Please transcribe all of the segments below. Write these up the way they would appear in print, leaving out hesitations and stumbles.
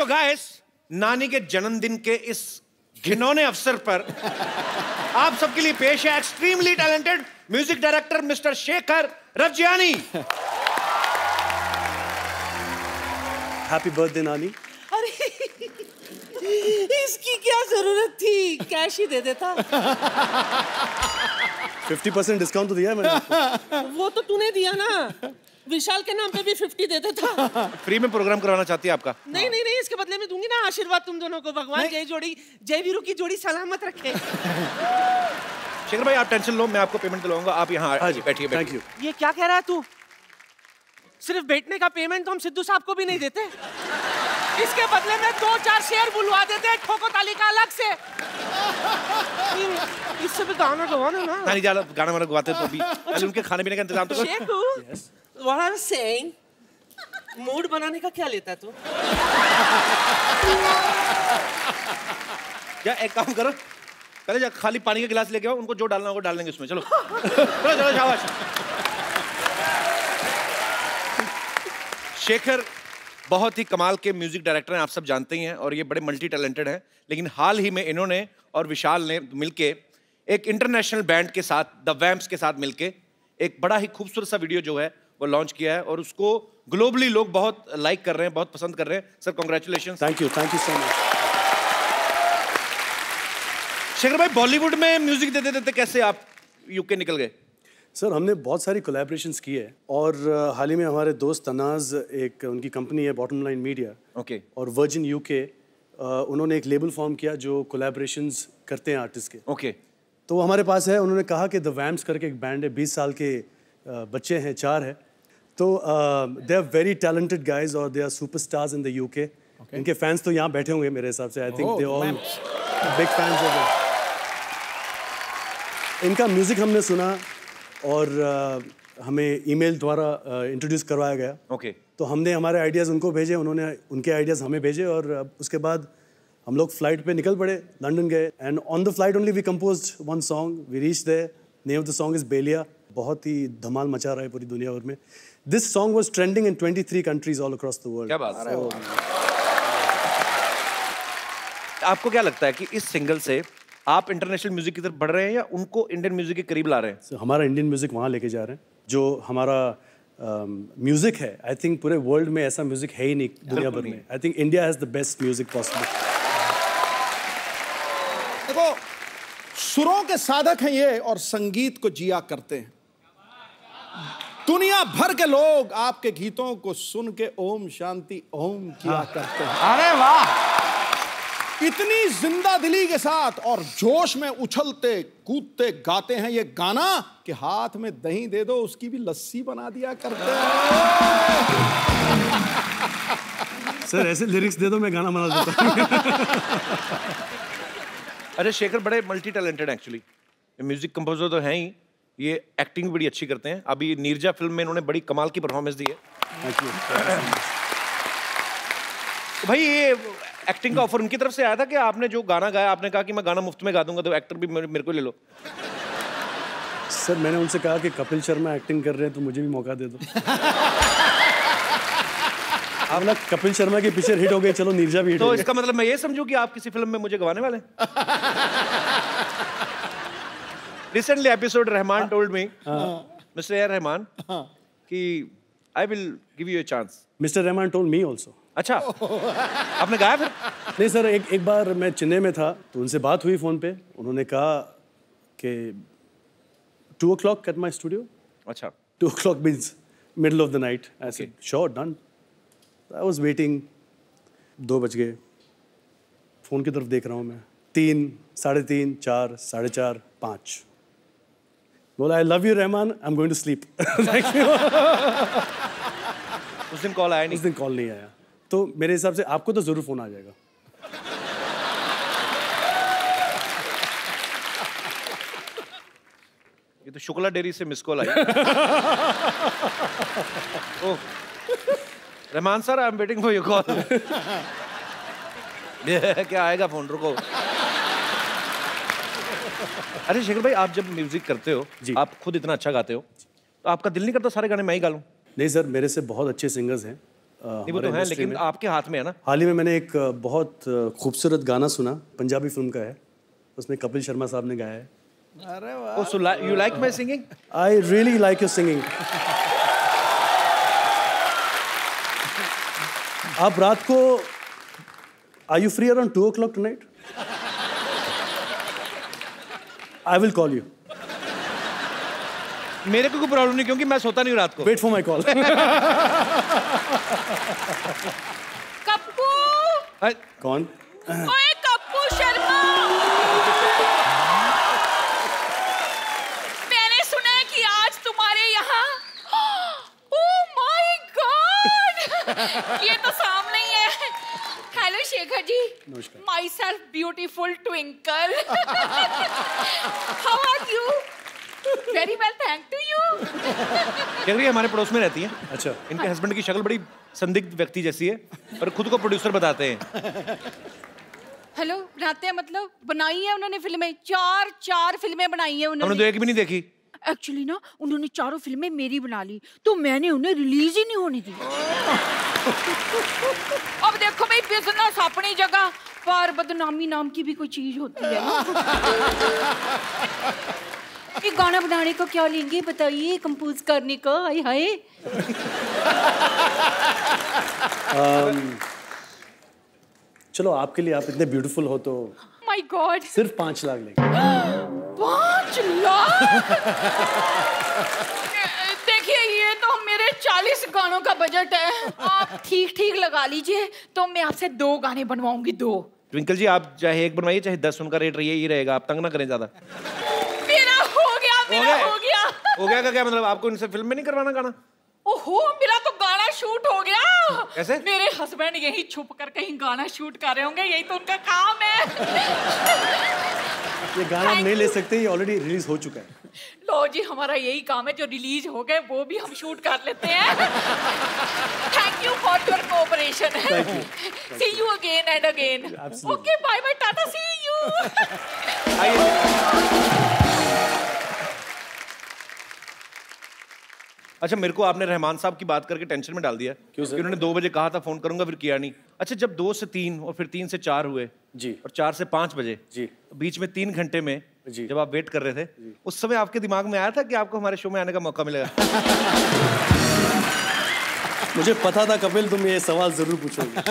तो गाइस, नानी के जन्मदिन के इस घिनौने अवसर पर आप सबके लिए पेश है extremely talented music director mister Shekhar Ravjiani. Happy birthday नानी। अरे इसकी क्या जरूरत थी, कैश ही दे देता। 50% डिस्काउंट तो दिया है मैंने आपको। वो तो तूने दिया ना, विशाल के नाम पे भी 50 दे देता। फ्री में प्रोग्राम करवाना चाहती है आपका? नहीं नहीं नहीं, इसके बदले में दूंगी ना आशीर्वाद तुम दोनों को। भगवान जय वीरू की जोड़ी सलामत रखे। शेखर भाई आप टेंशन लो, मैं आपको पेमेंट दिलवाऊंगा, आप यहाँ बैठिए। Thank you. ये क्या कह रहा है तू? सिर्फ बैठने का पेमेंट तो हम सिद्धू साहब को भी नहीं देते। इसके बदले में 2-4 शेयर बुलवा देते हैं ठोको ताली का अलग से। इससे भी गाना गवाना ना। नहीं ज्यादा गाना वाना गवाते तो अभी पहले उनके खाने पीने का इंतजाम तो करो। What I'm saying, मूड बनाने का क्या लेता तू? क्या एक काम करो, पहले जा खाली पानी का गिलास लेके आओ, उनको जो डालना होगा डाल देंगे उसमें। चलो चलो शाबाश। शेखर बहुत ही कमाल के म्यूजिक डायरेक्टर हैं, आप सब जानते ही हैं, और ये बड़े मल्टी टैलेंटेड हैं। लेकिन हाल ही में इन्होंने और विशाल ने मिलके एक इंटरनेशनल बैंड के साथ, द वैम्प्स के साथ मिलके एक बड़ा ही खूबसूरत सा वीडियो जो है वो लॉन्च किया है, और उसको ग्लोबली लोग बहुत लाइक कर रहे हैं, बहुत पसंद कर रहे हैं। Sir congratulation. Thank you so much. Shekhar भाई बॉलीवुड में म्यूजिक देते देते कैसे आप यूके निकल गए? सर हमने बहुत सारी कोलैबोरेशंस की है, और हाल ही में हमारे दोस्त तनाज, एक उनकी कंपनी है बॉटम लाइन मीडिया, ओके, और वर्जिन यूके, उन्होंने एक लेबल फॉर्म किया जो कोलैबोरेशंस करते हैं आर्टिस्ट के। ओके, तो वो हमारे पास है। उन्होंने कहा कि द वैम्प्स करके एक बैंड है, 20 साल के बच्चे हैं, 4 है, तो they are very talented guys और they are superstars in the UK. इनके फैंस तो यहाँ बैठे होंगे मेरे हिसाब से। I think they all big fans of इनका म्यूजिक हमने सुना, और हमें ईमेल द्वारा इंट्रोड्यूस करवाया गया। ओके, तो हमने हमारे आइडियाज़ उनको भेजे, उन्होंने उनके आइडियाज़ हमें भेजे, और उसके बाद हम लोग फ्लाइट पे निकल पड़े, लंदन गए, and on the flight only we composed one song, we reached there, name of the song is Beliya. बहुत ही धमाल मचा रहा है पूरी दुनिया भर में। This song was trending in 23 countries all across the world. क्या बात है। आपको क्या लगता है कि इस सिंगल से आप इंटरनेशनल म्यूजिक की तरफ बढ़ रहे हैं या उनको इंडियन म्यूजिक के करीब ला रहे हैं? So, हमारा इंडियन म्यूजिक वहाँ लेके जा रहे हैं। जो हमारा म्यूजिक है, आई थिंक पूरे वर्ल्ड में ऐसा म्यूजिक है ही नहीं दुनिया भर में। I think India has the best music possible. देखो, सुरों के साधक हैं ये, और संगीत को जिया करते हैं। दुनिया भर के लोग आपके गीतों को सुन के ओम शांति ओम किया करते हैं। अरे वाह, इतनी जिंदा दिली के साथ और जोश में उछलते कूदते गाते हैं ये गाना कि हाथ में दही दे दो उसकी भी लस्सी बना दिया करते हैं। सर ऐसे लिरिक्स दे दो, मैं गाना बना देता हूं। अरे शेखर बड़े multi talented actually, music composer तो हैं ही, ये एक्टिंग भी बड़ी अच्छी करते हैं। अभी नीरजा फिल्म में इन्होंने बड़ी कमाल की परफॉर्मेंस दी है। भाई ये एक्टिंग का ऑफर उनकी तरफ से आया था कि आपने जो गाना गाया, आपने कहा कि मैं गाना मुफ्त में गा दूंगा, तो एक्टर भी मेरे को ले लो? सर मैंने उनसे कहा कि कपिल शर्मा एक्टिंग कर रहे हैं तो मुझे भी मौका दे दो। आप ना कपिल शर्मा की पिक्चर हिट हो गई, चलो नीरजा भी हिट हो गई। तो इसका मतलब मैं ये समझूं कि आप किसी फिल्म में मुझे गवाने वाले हैं? Recently episode Rahman told me, mister A Rahman, कि I will give you a chance. Mister Rahman told me also. अच्छा, आपने गाया फिर? नहीं सर, एक बार मैं चेन्नई में था तो उनसे बात हुई फ़ोन पे। उन्होंने कहा कि 2 o'clock at my studio। अच्छा, 2 o'clock means middle of the night। I said sure, done। I was waiting। 2 बज गए, फ़ोन की तरफ देख रहा हूँ मैं, 3, 3:30, 4, 4:30, 5। बोला I love you Rahman, I'm going to sleep। उस दिन कॉल आया नहीं? उस दिन कॉल नहीं आया। तो मेरे हिसाब से आपको तो जरूर फोन आ जाएगा। ये तो शुक्ला डेयरी से miss call I. Oh, Rahman sir, I am waiting for your call. क्या आएगा फोन, रुको। अरे शेखर भाई, आप जब म्यूजिक करते हो, आप खुद इतना अच्छा गाते हो, तो आपका दिल नहीं करता सारे गाने मैं ही गा लूं? नहीं सर, मेरे से बहुत अच्छे सिंगर्स हैं। नहीं, वो तो है, लेकिन आपके हाथ में है ना। हाल ही में मैंने एक बहुत खूबसूरत गाना सुना, पंजाबी फिल्म का है, उसमें कपिल शर्मा साहब ने गाया है। अरे वाह। Oh, so you like my singing? I really like your singing. आप रात को Are you free around 2 o'clock tonight? I will call you. मेरे को कोई प्रॉब्लम नहीं, क्योंकि मैं सोता नहीं हूँ रात को। Wait for my call. Kappu. कौन? ओए कप्पू शर्मा। मैंने सुना है कि आज तुम्हारे यहाँ ओह माय गॉड, ये तो सामने ही है। हेलो शेखर जी। नमस्कार। Myself beautiful Twinkle. How are you? Very well, thank to you. कह रही है हमारे पड़ोस में रहती है। अच्छा। इनके हस्बैंड की शक्ल बड़ी संदिग्ध व्यक्ति जैसी है, पर खुद को प्रोड्यूसर बताते हैं। हेलो, बनाते हैं मतलब बनाई है उन्होंने फिल्में, चार फिल्में बनाई है हमने उन्होंने। तो एक भी नहीं देखी। एक्चुअली ना उन्होंने चारों फिल्में मेरी बना ली, तो मैंने उन्हें रिलीज ही नहीं होने दी। अब देखो भाई, बिजनेस अपनी जगह पर बदनामी नाम की भी कोई चीज होती है ना। ये गाना बनाने को क्या लेंगे बताइए, कंपोज करने का? हाय हाय। चलो, आपके लिए, आप इतने ब्यूटीफुल हो तो माय गॉड, सिर्फ 5 लाख लेंगे। 5 लाख? देखिए, ये तो मेरे 40 गानों का बजट है, आप ठीक ठीक लगा लीजिए, तो मैं आपसे 2 गाने बनवाऊंगी, 2। ट्विंकल जी, आप चाहे 1 बनवाइए चाहे 10, उनका रेट यही रहेगा, आप तंग ना करें ज्यादा। मेरा हो गया। हो गया का क्या मतलब? आपको इनसे फिल्म में नहीं करवाना गाना? ओहो, मेरा तो गाना शूट हो गया। कैसे? मेरे हस्बैंड यही छुप कर कहीं गाना शूट कर रहे होंगे, यही तो उनका काम है। ये गाना हम नहीं ले सकते, ये ऑलरेडी रिलीज हो चुका है। लो जी, हमारा यही काम है, जो रिलीज हो गए वो भी हम शूट कर लेते हैं। Thank you for your cooperation. See you again and again. Okay, bye bye, tata, see you. अच्छा, मेरे को आपने रहमान साहब की बात करके टेंशन में डाल दिया। क्यों सर? उन्होंने 2 बजे कहा था फोन करूंगा, फिर किया नहीं। अच्छा, जब 2 से 3 और फिर 3 से 4 हुए जी, और 4 से 5 बजे जी, बीच में 3 घंटे में जी, जब आप वेट कर रहे थे, उस समय आपके दिमाग में आया था कि आपको हमारे शो में आने का मौका मिलेगा? मुझे पता था कपिल तुम ये सवाल जरूर पूछोगे।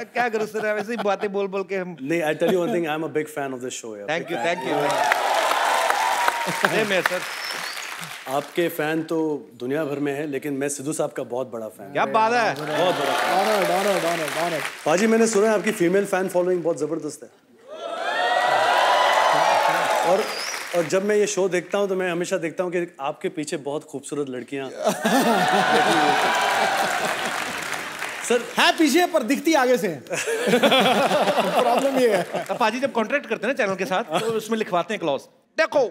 क्या करूं सर, वैसे ही बातें बोल बोल के हम। नहीं, I tell you one thing, I am a big fan of this show. Thank you sir. आपके फैन तो दुनिया भर में है, लेकिन मैं सिद्धू साहब का बहुत बड़ा फैन। क्या बात है, बहुत बड़ा फैन। पाजी, मैंने सुना है आपकी फीमेल फैन फॉलोइंग बहुत जबरदस्त है। और जब मैं ये शो देखता हूँ तो मैं हमेशा देखता हूँ कि आपके पीछे बहुत खूबसूरत लड़कियाँ सर है पीछे, पर दिखती आगे से। प्रॉब्लम ये है। अब पाजी जब कॉन्ट्रैक्ट करते हैं ना चैनल के साथ, तो उसमें लिखवाते हैं क्लॉज, देखो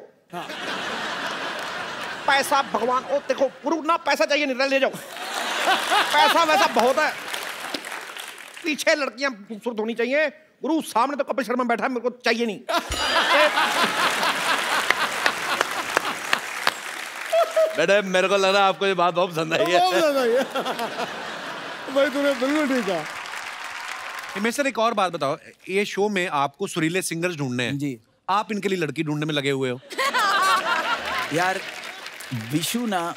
पैसा भगवान, ओ देखो गुरु ना, पैसा चाहिए नहीं, ले जाओ, पैसा वैसा बहुत है, पीछे लड़कियां खूबसूरत होनी चाहिए गुरु, सामने तो कपिल शर्मा बैठा है, मेरे को चाहिए नहीं। बेटे, मेरे को लग रहा है आपको ये बात बहुत पसंद आई है। भाई तूने बिल्कुल ठीक कहा। हिमेश सर, एक और बात बताओ, ये शो में आपको सुरीले सिंगर्स ढूंढने हैं जी, आप इनके लिए लड़की ढूंढने में लगे हुए हो। यार विशु ना,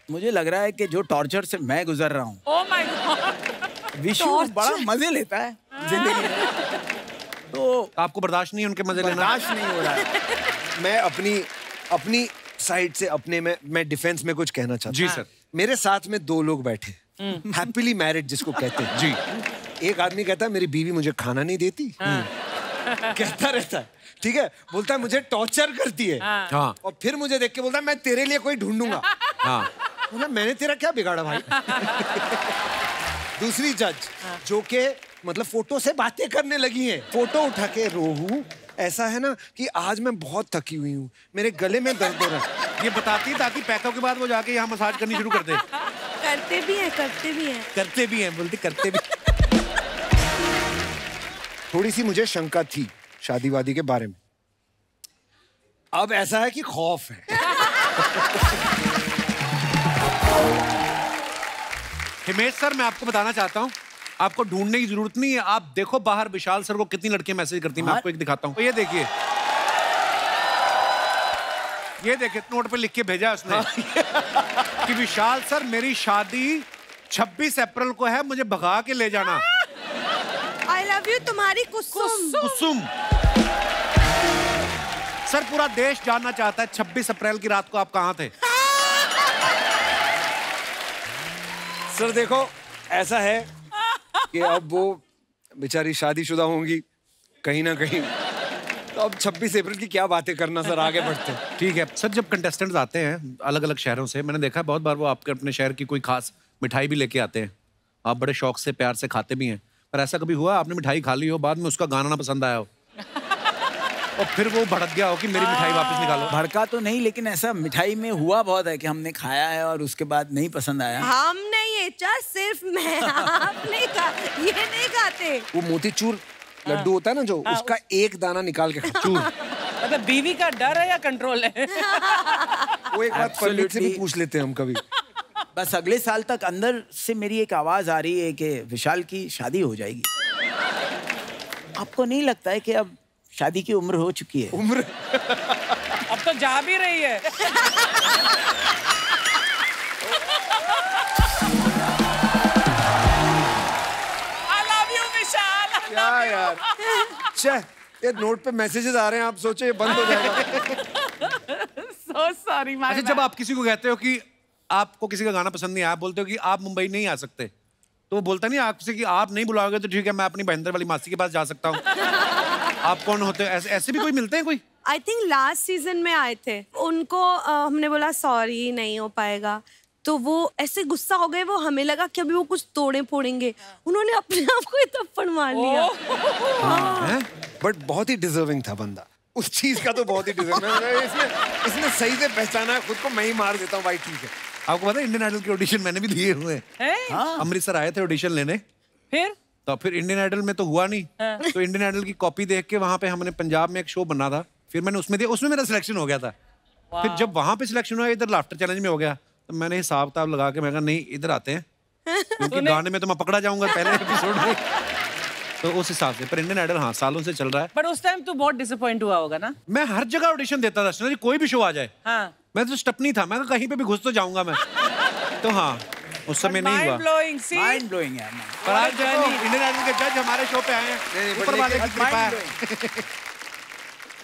मुझे लग रहा है कि जो टॉर्चर से मैं गुजर रहा हूँ, ओह माय गॉड, विशु बड़ा मजे लेता है जिंदगी में, तो आपको बर्दाश्त नहीं है उनके मजे लेना? बर्दाश्त नहीं हो रहा है। मैं अपनी साइड से अपने में मैं डिफेंस में कुछ कहना चाहता हूँ। जी सर। मेरे साथ में 2 लोग बैठे, हैप्पीली मैरिड जिसको कहते हैं जी। एक आदमी कहता है मेरी बीवी मुझे खाना नहीं देती, कहता रहता है, ठीक है, बोलता है मुझे टॉर्चर करती है, हाँ। और फिर मुझे देख के बोलता है मैं तेरे लिए कोई ढूंढूंगा। हाँ। बोला मैंने तेरा क्या बिगाड़ा भाई। दूसरी जज जो के मतलब फोटो से बातें करने लगी हैं, फोटो उठा के, रोहू ऐसा है ना कि आज मैं बहुत थकी हुई हूँ, मेरे गले में दर्द हो रहा है, ये बताती है ताकि पैकअप के बाद वो जाके यहाँ मसाज करनी शुरू कर दे। करते भी हैं, बोलती करते भी। थोड़ी सी मुझे शंका थी शादी वादी के बारे में, अब ऐसा है कि खौफ है। हिमेश सर, मैं आपको बताना चाहता हूँ, आपको ढूंढने की जरूरत नहीं है। आप देखो बाहर विशाल सर को कितनी लड़कियां मैसेज करती हैं। मैं आपको एक दिखाता हूँ। ये देखिए, ये देखिए, नोट पे लिख के भेजा उसने कि विशाल सर, मेरी शादी 26 अप्रैल को है, मुझे भगा के ले जाना। I love you तुम्हारी कुसुम। कुसुम। सर, पूरा देश जानना चाहता है 26 अप्रैल की रात को आप कहाँ थे। सर देखो, ऐसा है कि अब वो बेचारी शादीशुदा होंगी कहीं ना कहीं, तो अब 26 अप्रैल की क्या बातें करना। सर आगे बढ़ते हैं। ठीक है सर, जब कंटेस्टेंट्स आते हैं अलग अलग शहरों से, मैंने देखा है बहुत बार वो आपके अपने शहर की कोई खास मिठाई भी लेके आते हैं, आप बड़े शौक से प्यार से खाते भी हैं, पर ऐसा कभी हुआ आपने मिठाई खा ली हो, बाद में उसका गाना ना पसंद आया हो और फिर वो भड़क गया हो कि मेरी मिठाई वापस निकालो? भड़का तो नहीं, लेकिन ऐसा मिठाई में हुआ बहुत है कि हमने खाया है और उसके बाद नहीं पसंद आया। हम नहीं है, सिर्फ मैं, आप नहीं ये नहीं खाते। वो मोतीचूर लड्डू होता है ना जो, उसका एक दाना निकाल के चूर। मतलब बीवी का डर है या कंट्रोल है? वो एक बात पंडित से भी पूछ लेते हैं हम कभी। बस अगले साल तक अंदर से मेरी एक आवाज आ रही है कि विशाल की शादी हो जाएगी। आपको नहीं लगता है कि अब शादी की उम्र हो चुकी है? उम्र अब तो जा भी रही है। I love you, विशाल। क्या यार, ये नोट पे मैसेजेस आ रहे हैं, आप सोचे ये बंद हो जाएगा। So sorry, my अच्छा, जब आप किसी को कहते हो कि आपको किसी का गाना पसंद नहीं आया, बोलते हो कि आप मुंबई नहीं आ सकते, तो वो बोलता नहीं आपसे कि आप नहीं बुलाओगे तो ठीक है, मैं अपनी बहनदर वाली मासी के पास जा सकता हूँ। आप कौन होते हैं? ऐसे भी कोई मिलते हैं कोई? आई थिंक लास्ट सीजन में आए थे, उनको हमने बोला सॉरी नहीं हो पाएगा, तो वो ऐसे गुस्सा हो गए, वो हमें लगा कि अभी वो कुछ तोड़े फोड़ेंगे, उन्होंने अपने आप को ही थप्पड़ मार लिया। बट बहुत ही डिजर्विंग था बंदा, उस चीज का तो बहुत ही डिजर्विंग। इसने सही से पहचाना है खुद को, मैं ही मार देता हूँ भाई, ठीक है। आपको पता है इंडियन आइडल के ऑडिशन मैंने भी दिए हुए हैं। अमृतसर आए थे ऑडिशन लेने, फिर इंडियन आइडल में तो हुआ नहीं, तो इंडियन आइडल की कॉपी देख के वहां पे हमने पंजाब में एक शो बना था, फिर मैंने उसमें दिया, उसमें मेरा सिलेक्शन हो गया था। फिर जब वहां पे सिलेक्शन हुआ, इधर लाफ्टर चैलेंज में हो गया, तो मैंने हिसाब किताब लगा के मैं कहा नहीं इधर आते हैं, क्योंकि गाने में तो मैं पकड़ा जाऊंगा पहले एपिसोड में, तो उस हिसाब से। पर इंडियन आइडल हाँ सालों से चल रहा है। पर उस टाइम तो बहुत डिसअपॉइंट हुआ होगा ना? मैं हर जगह ऑडिशन देता था, जी कोई भी शो आ जाए। मैं तो स्टपनी था, मैं कहीं पे भी घुस तो जाऊंगा मैं। तो हाँ, उस समय नहीं हुआ। माइंड ब्लोइंग है। पर आज देखो इंडियन आइडल के जज हमारे शो पे आए हैं, ऊपर वाले की कृपा है।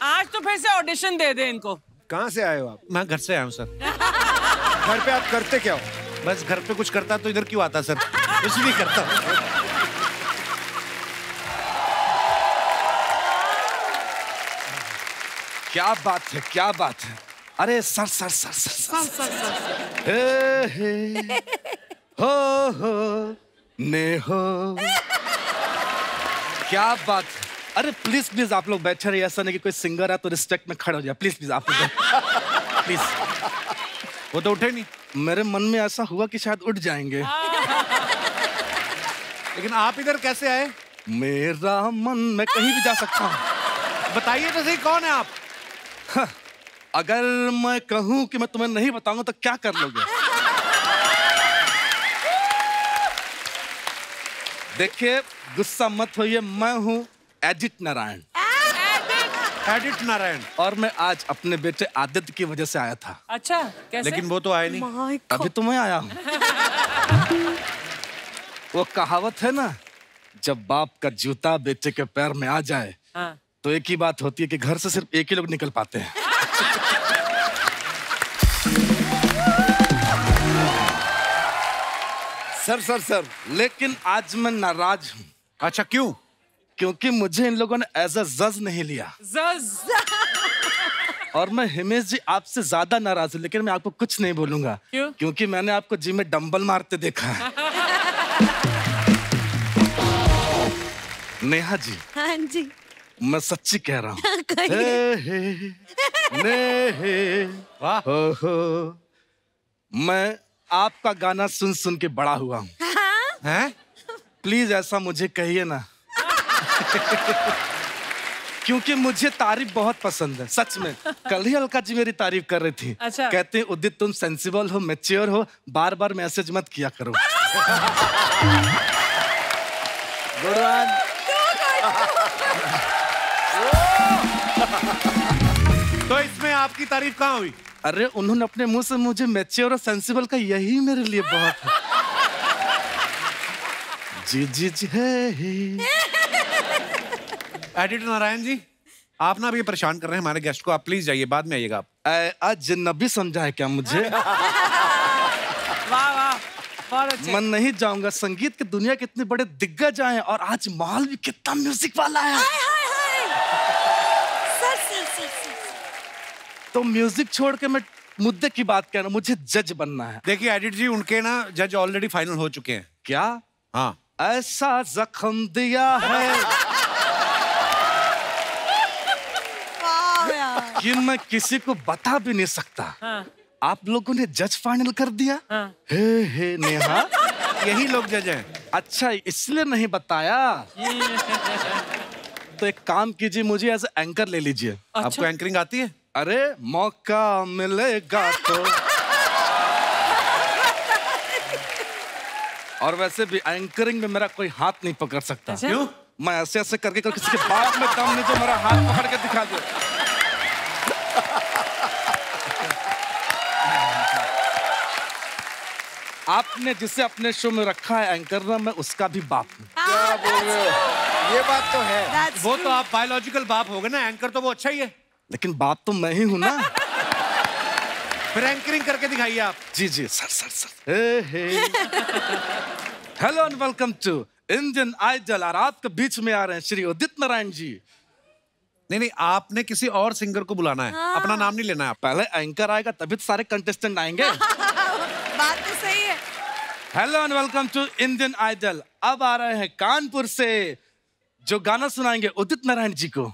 आज तो फिर से ऑडिशन दे दे इनको। कहाँ से आए हो आप? मैं घर से आया हूँ सर। घर पे आप करते क्या हो? बस घर पे कुछ करता तो इधर क्यों आता सर? कुछ नहीं करता। क्या बात है, क्या बात है। अरे sir sir sir sir sir sir हो ने हो, क्या बात है। अरे प्लीज प्लीज आप लोग बैठे रहिए, ऐसा नहीं कि कोई सिंगर है तो रिस्पेक्ट में खड़े हो जाए। प्लीज प्लीज आप लोग प्लीज। वो तो उठे नहीं। मेरे मन में ऐसा हुआ कि शायद उठ जाएंगे। लेकिन आप इधर कैसे आए? मेरा मन, मैं कहीं भी जा सकता हूँ। बताइए तो सही, कौन है आप? अगर मैं कहूं कि मैं तुम्हें नहीं बताऊंगा तो क्या कर लोगे? देखिए गुस्सा मत होइए, मैं हूं एडिट नारायण। एडिट नारायण। और मैं आज अपने बेटे आदित्य की वजह से आया था। अच्छा, कैसे? लेकिन वो तो आया नहीं। अभी तो मैं आया हूं। वो कहावत है ना, जब बाप का जूता बेटे के पैर में आ जाए तो एक ही बात होती है कि घर से सिर्फ एक ही लोग निकल पाते हैं। सर सर सर, लेकिन आज मैं नाराज हूँ। अच्छा क्यों? क्योंकि मुझे इन लोगों ने एज अ जज नहीं लिया। जज? और मैं हिमेश जी आपसे ज्यादा नाराज हूँ, लेकिन मैं आपको कुछ नहीं बोलूंगा। क्यों? क्योंकि मैंने आपको जिम में डंबल मारते देखा है। नेहा जी। हाँ जी। मैं सच्ची कह रहा हूँ। हो, मैं आपका गाना सुन सुन के बड़ा हुआ हूँ। हैं? प्लीज ऐसा मुझे कहिए ना। क्योंकि मुझे तारीफ बहुत पसंद है, सच में। कल ही अलका जी मेरी तारीफ कर रही थी। अच्छा। कहते हैं उदित तुम सेंसिबल हो, मैच्योर हो, बार बार मैसेज मत किया करो। Good one. तो इसमें आपकी तारीफ कहाँ हुई? अरे उन्होंने अपने मुंह से मुझे मैच्योर और सेंसिबल का, यही मेरे लिए बहुत है। जी जी जी है। एडिटर नारायण जी, आप ना अभी परेशान कर रहे हैं हमारे गेस्ट को, आप प्लीज जाइए, बाद में आइएगा आप। आज नबी समझा है क्या मुझे? वाह वाह, बहुत अच्छे। मैं नहीं जाऊंगा। संगीत की दुनिया के इतने बड़े दिग्गज आए हैं और आज माहौल भी कितना म्यूजिक वाला है। तो म्यूजिक छोड़ के मैं मुद्दे की बात कह रहा हूँ, मुझे जज बनना है। देखिए एडिटर जी, उनके ना जज ऑलरेडी फाइनल हो चुके हैं। क्या? हाँ। ऐसा जख्म दिया है कि मैं किसी को बता भी नहीं सकता। हाँ। आप लोगों ने जज फाइनल कर दिया। हाँ। हे नेहा, यही लोग जज हैं। अच्छा इसलिए नहीं बताया। तो एक काम कीजिए, मुझे एज एंकर ले लीजिए। अच्छा। आपको एंकरिंग आती है? अरे मौका मिलेगा तो। और वैसे भी एंकरिंग में मेरा कोई हाथ नहीं पकड़ सकता। क्यों? मैं ऐसे ऐसे करके किसी के बात में दम नहीं जो मेरा हाथ पकड़ के दिखा दे। आपने जिसे अपने शो में रखा है एंकर ना, मैं उसका भी बाप हूँ। क्या बोल रहे हो? ये बात तो है। वो तो आप बायोलॉजिकल बाप हो गए ना, एंकर तो वो अच्छा ही है। लेकिन बाप तो मैं ही हूँ ना। फिर एंकरिंग करके दिखाइए आप। जी जी sir sir sir. Hello and welcome to Indian Idol. और आपके बीच में आ रहे हैं श्री उदित नारायण जी। नहीं नहीं, आपने किसी और सिंगर को बुलाना है। हाँ। अपना नाम नहीं लेना है आप। पहले एंकर आएगा तभी तो सारे कंटेस्टेंट आएंगे। बात तो सही है। Hello and welcome to Indian Idol. अब आ रहे हैं कानपुर से, जो गाना सुनाएंगे उदित नारायण जी को।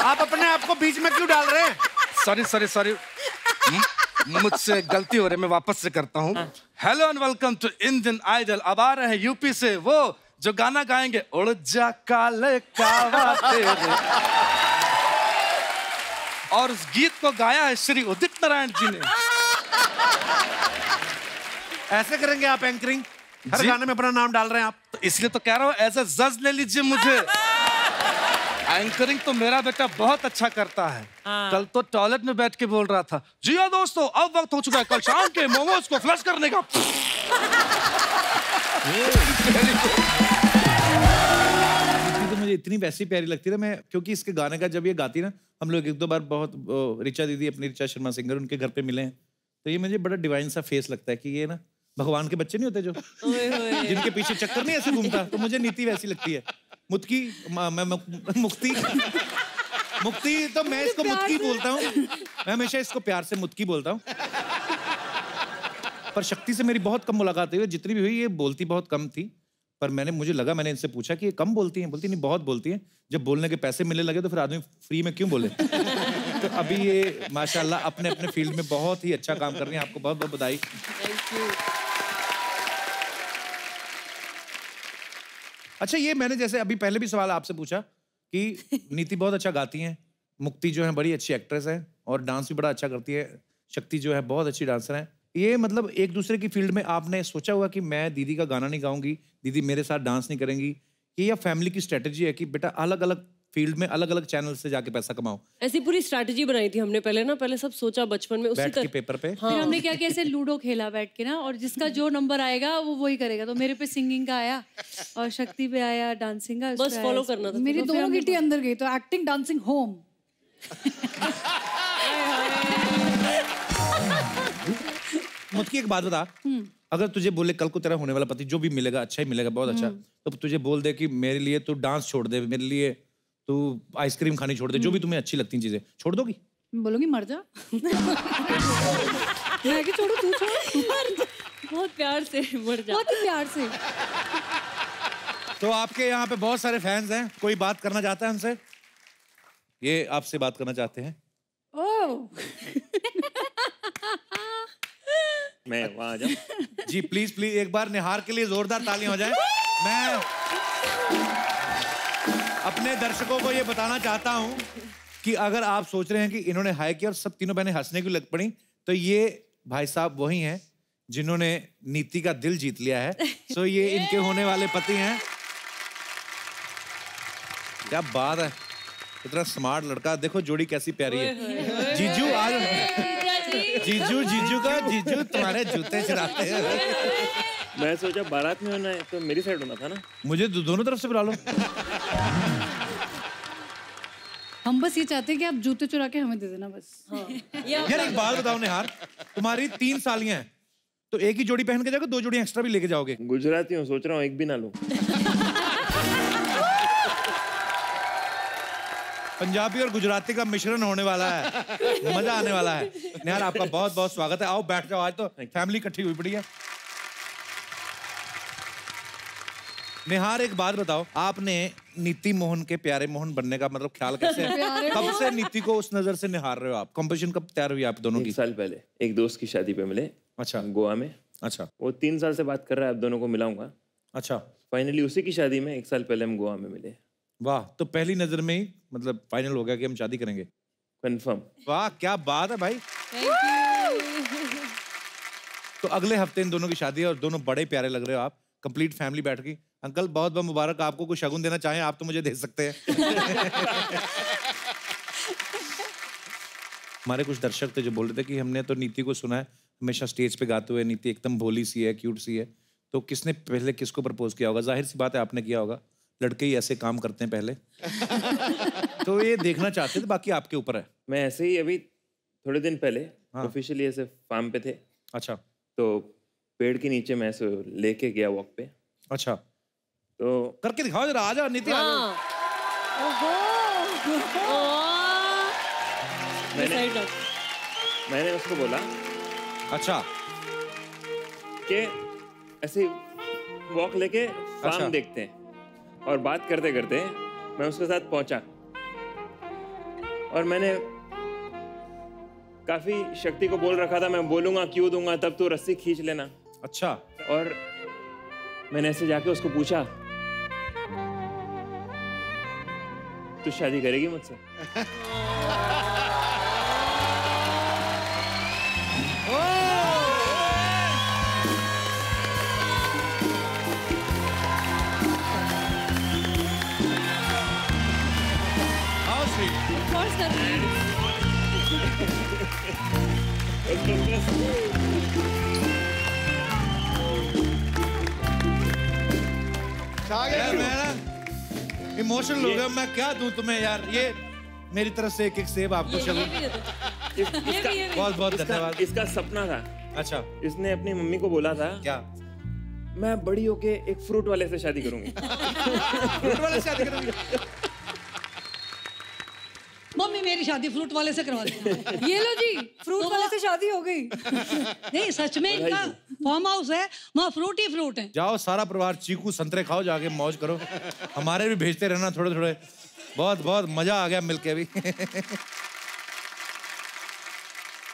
आप अपने आप को बीच में क्यों डाल रहे हैं? सॉरी सॉरी सॉरी, मुझसे गलती हो रही है, मैं वापस से करता हूँ। Hello and welcome to Indian Idol. अब आ रहे हैं यूपी से वो जो गाना गाएंगे उड़ जा काले कावा तेरे। और उस गीत को गाया है श्री उदित नारायण जी ने। ऐसे करेंगे आप एंकरिंग? हर गाने में अपना नाम डाल रहे हैं आप। तो इसलिए तो कह रहा हूँ एज ए जज ले लीजिए मुझे। एंकरिंग तो मेरा बेटा बहुत अच्छा करता है। कल तो टॉयलेट में बैठ के बोल रहा था, जी हाँ दोस्तों अब वक्त हो चुका है कल शाम के मोमोज को फ्लश करने का। तो मुझे इतनी वैसी प्यारी लगती है मैं, क्योंकि इसके गाने का जब ये गाती ना, हम लोग एक दो बार बहुत ऋचा दीदी, अपनी ऋचा शर्मा सिंगर, उनके घर पे मिले हैं, तो ये मुझे बड़ा डिवाइन सा फेस लगता है कि ये ना भगवान के बच्चे नहीं होते जो जिनके पीछे चक्कर नहीं ऐसे घूमता, तो मुझे नीति वैसी लगती है। मुक्ति मुक्ति तो मैं इसको मुत्की बोलता हूँ, मैं हमेशा इसको प्यार से मुत्की बोलता हूँ। पर शक्ति से मेरी बहुत कम मुलाकात हुई, जितनी भी हुई ये बोलती बहुत कम थी। पर मैंने इनसे पूछा कि ये कम बोलती हैं? बोलती नहीं, बहुत बोलती हैं। जब बोलने के पैसे मिलने लगे तो फिर आदमी फ्री में क्यों बोले। तो अभी ये माशाल्लाह अपने अपने फील्ड में बहुत ही अच्छा काम कर रही हैं। आपको बहुत बहुत बधाई। अच्छा, ये मैंने जैसे अभी पहले भी सवाल आपसे पूछा कि नीति बहुत अच्छा गाती हैं, मुक्ति जो है बड़ी अच्छी एक्ट्रेस है और डांस भी बड़ा अच्छा करती है, शक्ति जो है बहुत अच्छी डांसर है। ये मतलब एक दूसरे की फील्ड में आपने सोचा हुआ कि मैं दीदी का गाना नहीं गाऊंगी, दीदी मेरे साथ डांस नहीं करेंगी, ये या फैमिली की स्ट्रेटजी है कि बेटा अलग अलग फील्ड में अलग अलग चैनल से जाके पैसा कमाओ? ऐसी पूरी स्ट्रैटेजी बनाई थी हमने पहले सब सोचा बचपन में उसी बैठ के पेपर पे। हाँ। फिर हमने क्या किया, ऐसे लूडो खेला बैठ के ना, और जिसका जो नंबर आएगा वो वही करेगा। तो मेरे पे सिंगिंग का आया और शक्ति पे आया डांसिंग का। बस फॉलो करना था। मेरी दोनों गिट्टी अंदर गई, तो एक्टिंग डांसिंग होम। मुझकी एक बात बता, अगर तुझे बोले कल को तेरा होने वाला पति जो भी मिलेगा अच्छा ही मिलेगा, बहुत अच्छा, तो तुझे बोल दे कि मेरे लिए तू डांस छोड़ दे, मेरे लिए तू आइसक्रीम खानी छोड़ दे, जो भी तुम्हें अच्छी लगती चीजें, छोड़ दोगी? बोलोगी मर जा। मैं क्या छोड़ू, तू छोड़। बहुत प्यार से मर जा। बहुत प्यार से। तो आपके यहाँ पे बहुत सारे फैंस हैं, कोई बात करना चाहता है हमसे? ये आपसे बात करना चाहते हैं। मैं वहां जाऊं? जी प्लीज प्लीज, एक बार निहार के लिए जोरदार तालियां हो जाए। मैं अपने दर्शकों को ये बताना चाहता हूँ कि अगर आप सोच रहे हैं कि इन्होंने हाई किया और सब तीनों बहनें हंसने की लग पड़ी, तो ये भाई साहब वही हैं जिन्होंने नीति का दिल जीत लिया है। सो ये इनके होने वाले पति हैं। क्या बात है, इतना स्मार्ट लड़का। देखो जोड़ी कैसी प्यारी है। जीजू आज जीजू तुम्हारे जूते चुराते हैं। मैं सोचा बारात में होना है तो मेरी साइड होना था ना। मुझे दोनों तरफ से बुला लो। हम बस ये चाहते हैं कि आप जूते चुरा के हमें दे देना बस। यार एक बात बताओ निहार, तुम्हारी 3 सालियां हैं तो एक ही जोड़ी पहन के जाओगे, 2 जोड़ी एक्स्ट्रा भी लेके जाओगे? गुजराती हूँ, सोच रहा हूँ एक भी ना लूं। पंजाबी और गुजराती का मिश्रण होने वाला है, मजा आने वाला है। निहार आपका बहुत बहुत स्वागत है। आओ बैठ जाओ, आज तो फैमिली इकट्ठी हुई पड़ी है। निहार एक बात बताओ, आपने नीति मोहन के प्यारे मोहन बनने का मतलब ख्याल कैसे है? कब से नीति को उस नजर से निहार रहे हो आप? कंपोजिशन कब तैयार हुई आप दोनों की? 1 साल पहले एक दोस्त की शादी पे मिले। अच्छा। गोवा में। अच्छा। वो 3 साल से बात कर रहा है, अब दोनों को मिलाऊंगा। अच्छा। फाइनली उसी की शादी में 1 साल पहले हम गोवा में मिले। वाह, तो पहली नजर में ही मतलब फाइनल हो गया कि हम शादी करेंगे? कंफर्म। वाह क्या बात है भाई। तो अगले हफ्ते इन दोनों की शादी है और दोनों बड़े प्यारे लग रहे हो आप। कंप्लीट फैमिली बैठ गई। अंकल बहुत बहुत मुबारक आपको। कुछ शगुन देना चाहें आप तो मुझे दे सकते हैं। हमारे कुछ दर्शक थे जो बोल रहे थे कि हमने तो नीति को सुना है हमेशा स्टेज पे गाते हुए, नीति एकदम भोली सी है, क्यूट सी है, तो किसने पहले किसको प्रपोज किया होगा? जाहिर सी बात है आपने किया होगा, लड़के ही ऐसे काम करते हैं पहले। तो ये देखना चाहते थे, बाकी आपके ऊपर है। मैं ऐसे ही अभी थोड़े दिन पहले ऑफिशियली ऐसे फार्म पे थे। अच्छा। तो पेड़ के नीचे मैं ऐसे लेके गया वॉक पे। अच्छा। तो करके दिखाओ जरा, आ जाओ नीति। मैंने उसको बोला अच्छा कि ऐसे वॉक लेके फार्म देखते हैं, और बात करते करते मैं उसके साथ पहुंचा और मैंने काफी शक्ति को बोल रखा था मैं बोलूंगा क्यों दूंगा तब तो रस्सी खींच लेना। अच्छा। और मैंने ऐसे जाके उसको पूछा तू शादी करेगी मुझसे? इमोशनल हो गया मैं, क्या दूं तुम्हें यार। ये मेरी तरफ से एक सेब आपको। बहुत बहुत धन्यवाद। इसका सपना था। अच्छा। इसने अपनी मम्मी को बोला था क्या? मैं बड़ी होके एक फ्रूट वाले से शादी करूंगी। फ्रूट वाले से शादी करूंगी? मम्मी मेरी शादी फ्रूट वाले से करवा देना। ये लो जी, फ्रूट वाले से शादी हो गई। नहीं सच में इनका फार्म हाउस है, वहाँ फ्रूट ही फ्रूट है। जाओ सारा परिवार चीकू संतरे खाओ, जाके मौज करो। हमारे भी भेजते रहना थोड़े थोड़े। बहुत बहुत मजा आ गया मिलके अभी।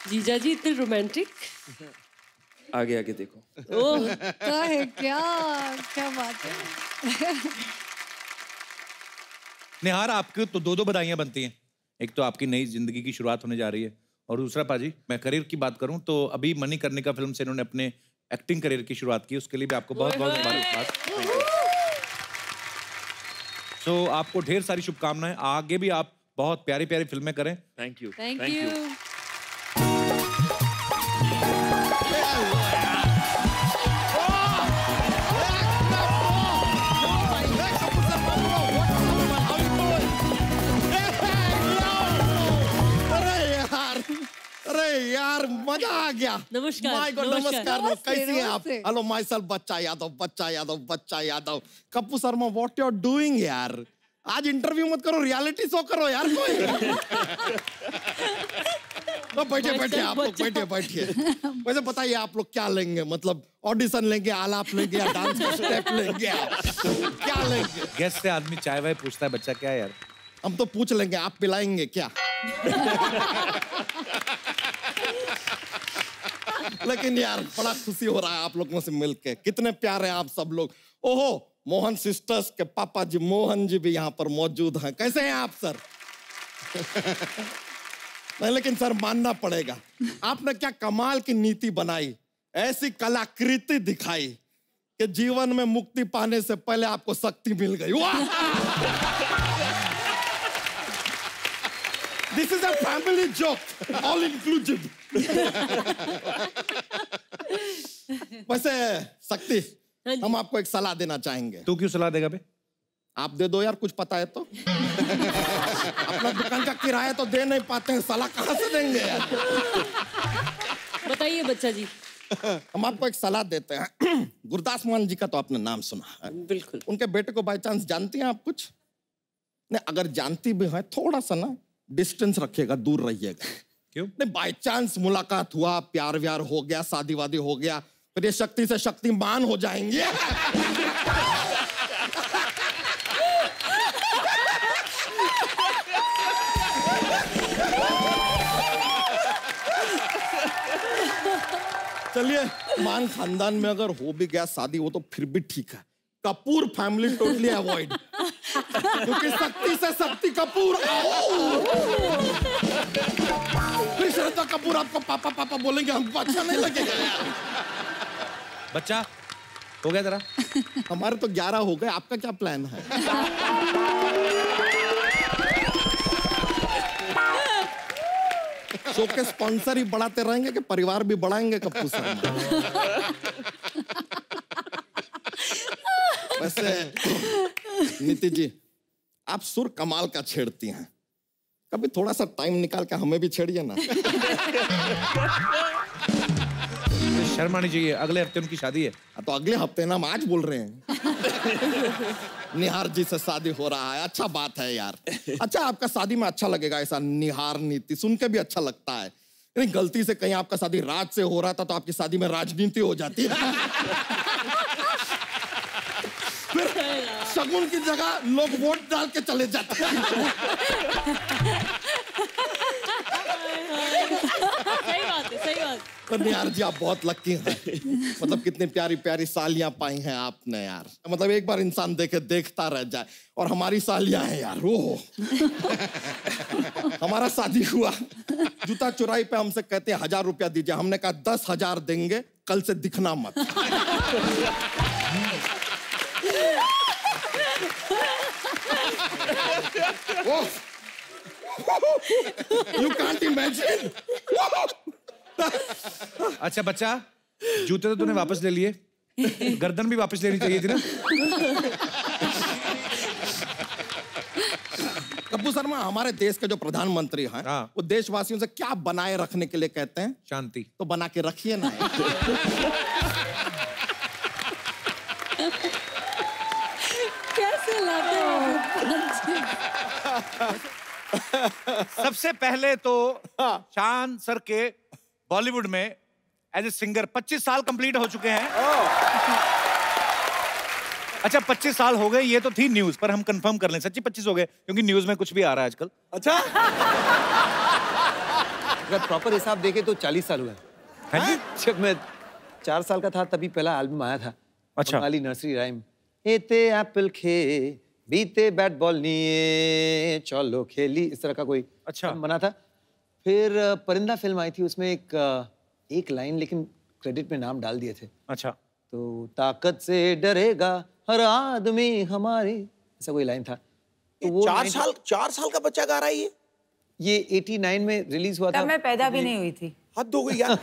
जीजा जी इतने रोमांटिक। आगे आगे देखो। ओह क्या है, क्या क्या बात है। निहार आपको तो 2-2 बधाइयां बनती हैं। एक तो आपकी नई जिंदगी की शुरुआत होने जा रही है, और दूसरा पाजी मैं करियर की बात करूं तो अभी मणिकर्णिका फिल्म से इन्होंने अपने एक्टिंग करियर की शुरुआत की, उसके लिए भी आपको बहुत बहुत मुबारकबाद। तो आपको ढेर सारी शुभकामनाएं, आगे भी आप बहुत प्यारी प्यारी फिल्में करें। Thank you. Thank you. अरे यार मजा आ गया। नमस्कार। माय गॉड, नमस्कार। कैसी हैं आप? नमस्ते। हेलो माय सेल्फ बच्चा Yadav, Bachcha Yadav, Bachcha Yadav. Kappu Sharma what you are doing यार? आज इंटरव्यू मत करो, रियलिटी शो करो यार कोई। तो बैठे बैठे आप लोग, बैठे बैठिए। वैसे बताइए आप लोग क्या लेंगे? मतलब ऑडिशन लेंगे, आलाप लेंगे या डांस का स्टेप लेंगे? क्या लेंगे? गेस्ट से आदमी चाय वाय पूछता है, बच्चा क्या यार? हम तो पूछ लेंगे, आप पिलाएंगे क्या? लेकिन यार बड़ा खुशी हो रहा है आप लोगों से मिलके। कितने प्यारे आप सब लोग। ओहो मोहन सिस्टर्स के पापा जी मोहन जी भी यहाँ पर मौजूद हैं। कैसे हैं आप सर? नहीं लेकिन सर मानना पड़ेगा, आपने क्या कमाल की नीति बनाई, ऐसी कलाकृति दिखाई कि जीवन में मुक्ति पाने से पहले आपको शक्ति मिल गई। वाह! This is a family joke, all inclusive. वैसे शक्ति, हम आपको एक सलाह देना चाहेंगे। तू क्यों सलाह देगा बे? आप दे दो यार, कुछ पता है तो। अपना दुकान का किराया तो दे नहीं पाते हैं, सलाह कहाँ से देंगे यार? बताइए बच्चा जी। हम आपको एक सलाह देते हैं। गुरदास मान जी का तो आपने नाम सुना है। बिल्कुल। उनके बेटे को बाय चांस जानती हैं आप कुछ? नहीं, अगर जानती भी है थोड़ा सा ना डिस्टेंस रखिएगा, दूर रहिएगा। क्यों? नहीं, बाय चांस मुलाकात हुआ, प्यार व्यार हो गया, शादी वादी हो गया, फिर ये शक्ति से शक्तिमान हो जाएंगे। चलिए, मान खानदान में अगर हो भी गया शादी, वो तो फिर भी ठीक है। कपूर फैमिली टोटली अवॉइड, क्योंकि शक्ति से शक्ति कपूर। फिर श्रद्धा कपूर आपको पापा पापा बोलेंगे, हमको अच्छा नहीं लगेगा यार। बच्चा हो गया तेरा? हमारे तो 11 हो गए, आपका क्या प्लान है? शो के स्पॉन्सर ही बढ़ाते रहेंगे कि परिवार भी बढ़ाएंगे कपूर शर्मा? वैसे नीति जी, आप सुर कमाल का छेड़ती हैं, कभी थोड़ा सा टाइम निकाल के हमें भी छेड़िए ना। शर्म आनी चाहिए, अगले हफ्ते उनकी शादी है। तो अगले हफ्ते ना, हम आज बोल रहे हैं। निहार जी से शादी हो रहा है, अच्छा बात है यार। अच्छा, आपका शादी में अच्छा लगेगा ऐसा निहार नीति सुन के भी अच्छा लगता है। नहीं, गलती से कहीं आपका शादी राज से हो रहा था तो आपकी शादी में राजनीति हो जाती है। फिर शगुन की जगह लोग वोट डाल के चले जाते हैं। सही बात है, सही बात। पर यार जी, आप बहुत लकी हैं। मतलब कितनी प्यारी प्यारी सालियां पाई हैं आपने यार। मतलब एक बार इंसान देखे देखता रह जाए। और हमारी सालियां हैं यार, वो हमारा शादी हुआ, जूता चुराई पे हमसे कहते हैं 1000 रुपया दीजिए। हमने कहा 10,000 देंगे, कल से दिखना मत। You can't imagine. अच्छा बच्चा, जूते तो तूने वापस ले लिए, गर्दन भी वापस लेनी चाहिए थी ना। कपूर शर्मा, हमारे देश के जो प्रधानमंत्री हैं, वो देशवासियों से क्या बनाए रखने के लिए कहते हैं? शांति। तो बना के रखिए ना। कैसे लाते हो? सबसे पहले तो शान सर के बॉलीवुड में एज ए सिंगर 25 साल कंप्लीट हो चुके हैं। अच्छा, 25 साल हो गए, ये तो थी न्यूज, पर हम कंफर्म कर लें सच्ची 25 हो गए, क्योंकि न्यूज में कुछ भी आ रहा है आजकल। अच्छा। अगर प्रॉपर हिसाब देखे तो 40 साल हुआ है। जब मैं 4 साल का था तभी पहला एल्बम आया था। अच्छा। Bengali nursery rhyme. एते एप्पल खे बीते बैट बॉल नहीं चलो खेली, इस तरह का कोई अच्छा बना था। फिर परिंदा फिल्म आई थी, उसमें एक लाइन लेकिन क्रेडिट में नाम डाल दिए थे। अच्छा। तो ताकत से डरेगा हर आदमी हमारी, ऐसा कोई लाइन था। तो वो 4 साल का बच्चा गा रहा है ये 89 में रिलीज हुआ था। तब मैं पैदा भी नहीं हुई थी। हद हो गई यार।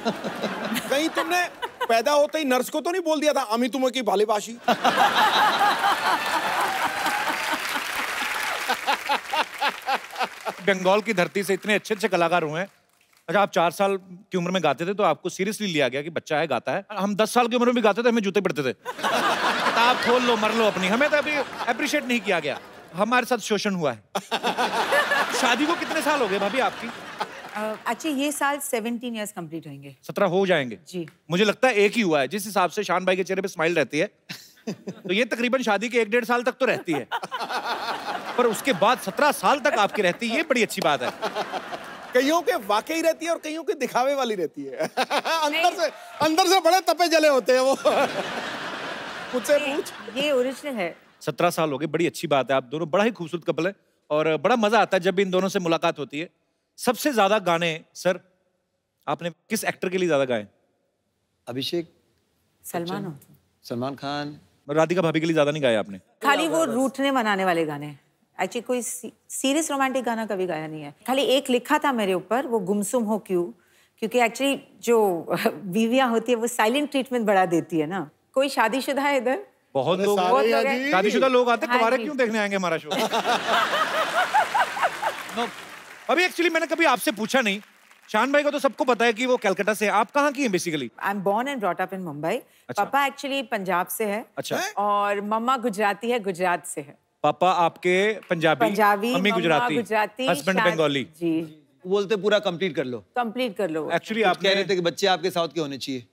कहीं तुमने पैदा होते ही नर्स को तो नहीं बोल दिया था अमी तुम्हें की भालीबाशी? बंगाल की धरती से इतने अच्छे अच्छे कलाकार हुए हैं। अच्छा, आप 4 साल की उम्र में गाते थे तो आपको सीरियसली लिया गया कि बच्चा है गाता है? हम 10 साल की उम्र में भी गाते थे, हमें जूते पड़ते थे। किताब खोल लो मर लो अपनी, हमें तो अभी अप्रिशिएट नहीं किया गया। हमारे साथ शोषण हुआ है। शादी को कितने साल हो गए भाभी आपकी? अच्छा, ये साल 17 इयर्स कंप्लीट होंगे। 17 हो जाएंगे जी। मुझे लगता है एक ही हुआ है, जिस हिसाब से शान भाई के चेहरे पे स्माइल रहती है तो ये तकरीबन शादी के 1-1.5 साल तक तो रहती है, पर उसके बाद 17 साल तक आपकी रहती है, ये बड़ी अच्छी बात है। कईयों के वाकई रहती है और कईयों के दिखावे वाली रहती है। अंदर से बड़े तपे जले होते हैं वो। मुझसे पूछ। ये ओरिजिनल है। 17 साल हो गए, बड़ी अच्छी बात है। आप दोनों बड़ा ही खूबसूरत कपल है और बड़ा मजा आता है जब इन दोनों से मुलाकात होती है। सबसे ज्यादा गाने सर आपने किस एक्टर के लिए ज्यादा गाए? अभिषेक, सलमान खान, राधिका भाभी के लिए ज्यादा नहीं गाए आपने? खाली वो रूठने मनाने वाले गाने। एक्चुअली कोई सीरियस रोमांटिक गाना कभी गाया नहीं है। खाली एक लिखा था मेरे ऊपर, वो गुमसुम हो क्यों, क्योंकि एक्चुअली जो बीवियां होती है वो साइलेंट ट्रीटमेंट बड़ा देती है ना। कोई शादीशुदा है इधर? बहुत लोग शादीशुदा लोग आते, कुंवारे क्यों देखने आएंगे हमारा शो? अभी एक्चुअली मैंने कभी आपसे पूछा नहीं, शान भाई को तो सबको पता है कि वो कलकत्ता से हैं। आप कहाँ की हैं basically? I am born and brought up in Mumbai. पापा एक्चुअली पंजाब से है। अच्छा। और मम्मा गुजराती है, गुजरात से है। पापा आपके पंजाबी, मम्मी गुजराती, हस्बैंड बंगाली। जी। बोलते पूरा कंप्लीट कर लो। कंप्लीट कर लो। एक्चुअली आप कह रहे थे कि बच्चे आपके साउथ के होने चाहिए।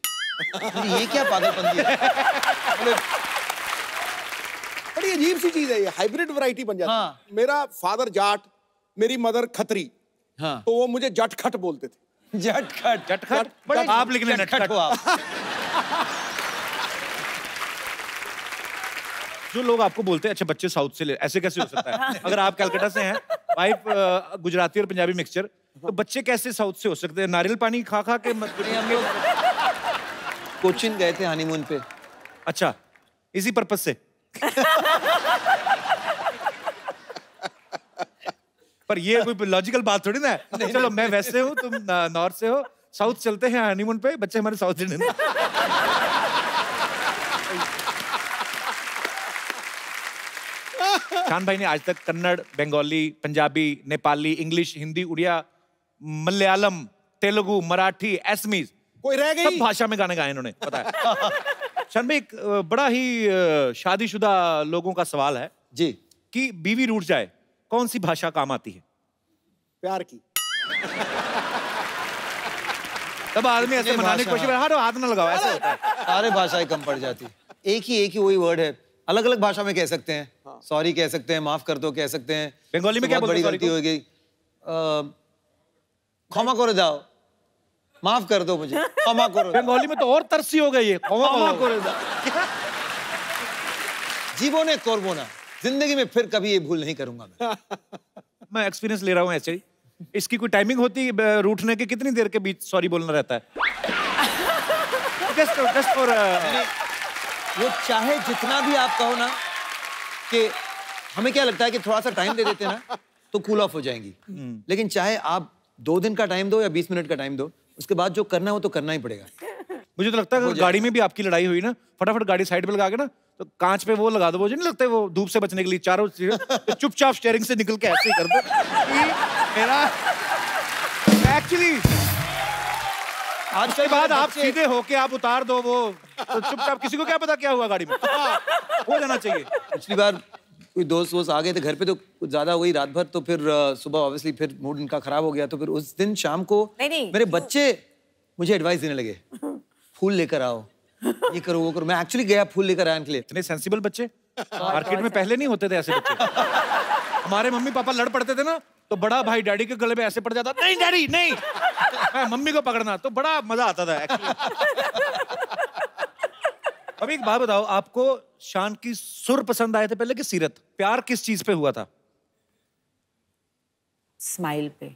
ये क्या पागलपंती है? बड़ी अजीब सी चीज है ये, हाइब्रिड वैरायटी बन जाती है। हाँ। मेरा फादर जाट, मेरी मदर खत्री। हाँ। तो वो मुझे जटखट बोलते थे। जटखट बड़े आप लिखने नटखट हो आप। जो लोग आपको बोलते हैं अच्छा बच्चे साउथ से ले, ऐसे कैसे हो सकता है? अगर आप कलकत्ता से हैं, वाइफ गुजराती और पंजाबी मिक्सचर, तो बच्चे कैसे साउथ से हो सकते हैं? नारियल पानी खा खा के कोचिन गए थे हनीमून पे। अच्छा, इसी पर्पस से। पर ये कोई लॉजिकल बात थोड़ी ना है। चलो मैं वेस्ट से हूँ, तुम नॉर्थ से हो, साउथ चलते हैं हनीमून पे, बच्चे हमारे साउथ इंडियन। शान भाई ने आज तक कन्नड़, बंगाली, पंजाबी, नेपाली, इंग्लिश, हिंदी, उड़िया, मलयालम, तेलुगु, मराठी, असमीज, कोई रह गई? सब भाषा में गाने गाए इन्होंने, पता है। शान भाई एक बड़ा ही शादीशुदा लोगों का सवाल है जी कि बीवी रूठ जाए, कौन सी भाषा काम आती है? प्यार की। तब आदमी ऐसे मनाने की कोशिश कर, हाँ हाथ ना लगाओ, ऐसे होता है। सारे भाषाएं कम पड़ जाती। एक ही वही वर्ड है, अलग अलग भाषा में कह सकते हैं। सॉरी कह सकते हैं, माफ कर दो कह सकते हैं। बंगाली में क्या बोलते हैं? बड़ी गलती हो गई, क्षमा कर जाओ, माफ कर दो मुझे, क्षमा करो। बंगाली में तो और तरसी हो गई है, क्षमा करो। जीवो ने करबो ना, जिंदगी में फिर कभी ये भूल नहीं करूंगा मैं एक्सपीरियंस ले रहा हूँ ऐसे ही। इसकी कोई टाइमिंग होती है रूठने की? कितनी देर के बीच सॉरी बोलना रहता है? जस्ट फॉर वो चाहे जितना भी आप कहो ना, कि हमें क्या लगता है कि थोड़ा सा टाइम दे देते हैं ना तो कूल ऑफ हो जाएंगी, लेकिन चाहे आप 2 दिन का टाइम दो या 20 मिनट का टाइम दो, उसके बाद जो करना है वो तो करना ही पड़ेगा। मुझे तो लगता है अगर गाड़ी में भी आपकी लड़ाई हुई ना, फटाफट गाड़ी साइड पे लगा के ना, तो कांच पे वो लगा दो, वो नहीं लगता है वो धूप से बचने के लिए चारों तो चुपचाप स्टीयरिंग से निकल के ऐसे ही कर दो कि मेरा एक्चुअली आज के बाद आप सीधे होके आप उतार दो वो, तो चुपचाप, किसी को क्या पता क्या हुआ गाड़ी में, हो जाना चाहिए। पिछली बार कोई दोस्त वोस्त आ गए थे घर पे, तो कुछ ज्यादा हुई रात भर, तो फिर सुबह ऑब्वियसली फिर मूड इनका खराब हो गया, तो फिर उस दिन शाम को मेरे बच्चे मुझे एडवाइस देने लगे, फूल लेकर आओ, ये करो वो करो। मैं एक्चुअली गया फूल लेकर आने के लिए। इतने सेंसिबल बच्चे मार्केट में पहले नहीं होते थे ऐसे बच्चे। हमारे मम्मी पापा लड़ पड़ते थे ना, तो बड़ा भाई डैडी के गले में ऐसे पड़ जाता, नहीं डैडी नहीं, मम्मी को पकड़ना, तो बड़ा मजा आता था एक्चुअली। अब एक बात बताओ, आपको शान की सुर पसंद आए थे पहले कि सीरत? प्यार किस चीज पे हुआ था? स्माइल पे।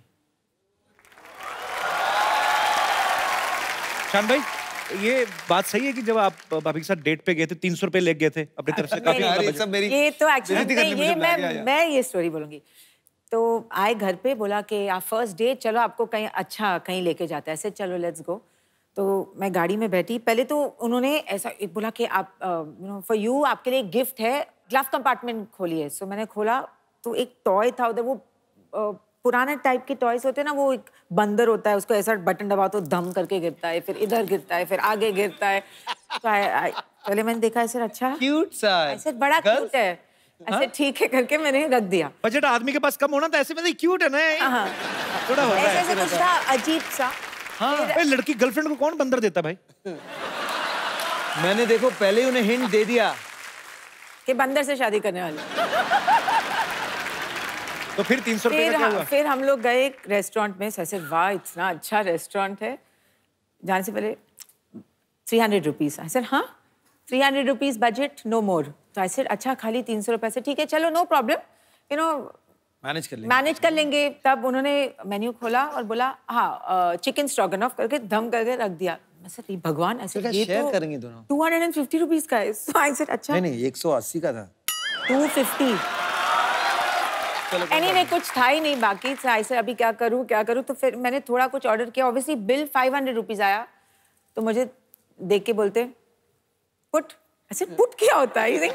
शान भाई ये बात सही है कि जब आप भाभी के साथ डेट पे गए थे 300 रुपए ले गए थे अपनी तरफ से? काफी ये तो एक्चुअली मैं ये स्टोरी बोलूंगी। तो आए घर पे, बोला कि आप फर्स्ट डे चलो आपको कहीं अच्छा कहीं लेके जाता है, ऐसे चलो लेट्स गो। तो मैं गाड़ी में बैठी, पहले तो उन्होंने ऐसा एक बोला कि आप फॉर यू, आपके लिए एक गिफ्ट है, ग्लास कंपार्टमेंट खोलिए। सो मैंने खोला तो एक टॉय था उधर, वो पुराने टाइप के टॉयज होते हैं ना, वो एक बंदर होता है, उसको ऐसा बटन दबाओ तो धम करके गिरता है, फिर इधर गिरता है, फिर आगे गिरता है। तो पहले मैंने देखा ऐसे, अच्छा क्यूट सा है, ऐसे बड़ा क्यूट है, ऐसे ठीक है करके मैंने रख दिया। बजट आदमी के पास कम होना था, ऐसे में क्यूट है ना, थोड़ा होता है ऐसे कुछ था अजीब सा। हाँ, लड़की गर्लफ्रेंड को कौन बंदर देता भाई? मैंने देखो पहले ही उन्हें हिंट दे दिया कि बंदर से शादी करने वाली। तो फिर 300 रुपए का क्या हुआ? फिर हम लोग गए एक रेस्टोरेंट में, ऐसे वाह इतना अच्छा रेस्टोरेंट है, जाने से पहले 300 रुपीज। ऐसे हाँ 300 रुपीज बजट, नो मोर। तो आई सेड अच्छा खाली 300 रुपए से ठीक है, चलो no problem, you know manage कर लेंगे। तब उन्होंने मेन्यू खोला और बोला हाँ चिकन स्ट्रोगनॉफ करके दम करके रख दिया। मैं सर भगवान ऐसे ये शेयर तो करेंगे दोनों। 250 रुपीज का है। So I said अच्छा नहीं 180 का था। 250। एनीवे कुछ था ही नहीं बाकी। So I said अभी क्या करूँ। तो फिर मैंने थोड़ा कुछ ऑर्डर किया। ऑब्वियसली बिल 500 रुपीज आया। तो मुझे देख के बोलते पुट। ऐसे पुट क्या होता है?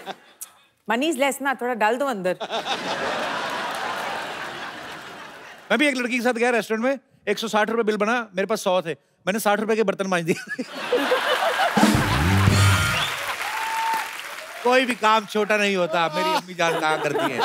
मनी इज लेस ना, थोड़ा डाल दो अंदर। मैं भी एक लड़की के साथ गया रेस्टोरेंट में, 160 रुपए बिल बना, मेरे पास 100 थे, मैंने 60 रुपए के बर्तन मांज दिए। कोई भी काम छोटा नहीं होता, मेरी अम्मी जान कहा करती हैं।